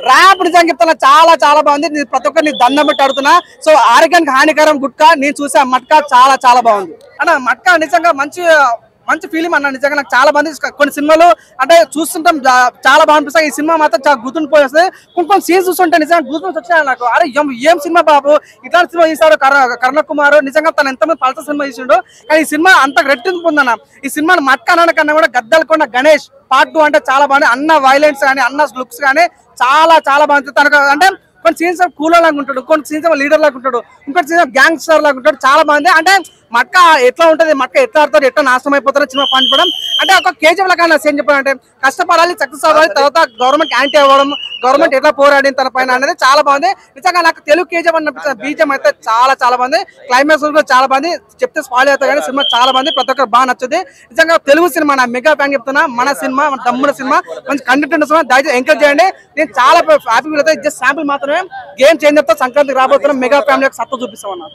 Rap నిజంగా చెప్తున్నా చాలా చాలా బాగుంది. ప్రతి ఒక్కరు నీ దండం పెట్టి అడుగుతున్నా. సో ఆరోగ్యానికి హానికరం గుట్కా నేను చూసా, మట్కా చాలా చాలా బాగుంది అన్న. మట్కా నిజంగా మంచి ఫీలింగ్ అన్న. నిజంగా నాకు చాలా మంది కొన్ని సినిమాలు అంటే చూస్తుంటాం చాలా బాగా అనిపిస్తాయి. ఈ సినిమా మాత్రం చాలా గుర్తుండిపోయేస్తుంది. కొన్ని సీన్స్ చూస్తుంటే నిజంగా గుర్తు వచ్చాయి నాకు. అరే ఏం సినిమా బాబు, ఇట్లాంటి సినిమా తీసాడు కరుణ కుమార్. నిజంగా తను ఎంతమంది పలస సినిమా తీసిండు, కానీ ఈ సినిమా అంత రెట్టింపు ఉందన్న. ఈ సినిమాని మట్కా అన్న కన్నా కూడా గద్దలకొండ గణేష్ పార్ట్ 2 అంటే చాలా బాగుంది. అన్న వైలెన్స్ కానీ అన్న లుక్స్ కానీ చాలా చాలా బాగుంది. తనకు అంటే కొన్ని సీన్స్ కూలర్ లాగా ఉంటాడు, కొన్ని సీన్స్ లీడర్ లాగా ఉంటాడు, ఇంకొక సీన్స్ గ్యాంగ్స్టర్ లాగా ఉంటాడు. చాలా బాగుంది. అంటే మట్కా ఎట్లా ఉంటుంది, మట్కా ఎట్లా ఆడతారు, ఎట్లా నాశనం అయిపోతారో సినిమా పంచడం అంటే ఒక కేజీఎఫ్ లాగా సేమ్ చెప్పాలంటే కష్టపడాలి, సక్సెస్ అవ్వాలి, తర్వాత గవర్నమెంట్ యాంటీ అవ్వడం, గవర్నమెంట్ ఎట్లా పోరాడిన తన పైన అనేది చాలా బాగుంది. నిజంగా నాకు తెలుగు కేజీఎఫ్ అనిపించిన బీజం అయితే చాలా చాలా బాగుంది. క్లైమాక్స్ కూడా చాలా బాగుంది. చెప్తే స్పాయిల్ అవుతాయి కానీ సినిమా చాలా బాగుంది, ప్రతి ఒక్కరు బాగా నచ్చుది. నిజంగా తెలుగు సినిమా నా మెగా ఫ్యాన్ చెప్తున్నా. మన సినిమా, మన దమ్ముల సినిమా, మంచి కంటెంట్ ఉన్న సినిమా, దయచేసి ఎంకరేజ్ చేయండి. నేను చాలా హ్యాపీ ఫీల్ అవుతాయి. జస్ట్ శాంపుల్ మాత్రమే, గేమ్ చేంజ్ చెప్తా. సంక్రాంతికి రాబోతున్నా మెగా ఫ్యామిలీ యొక్క సత్తా చూపిస్తామన్నా.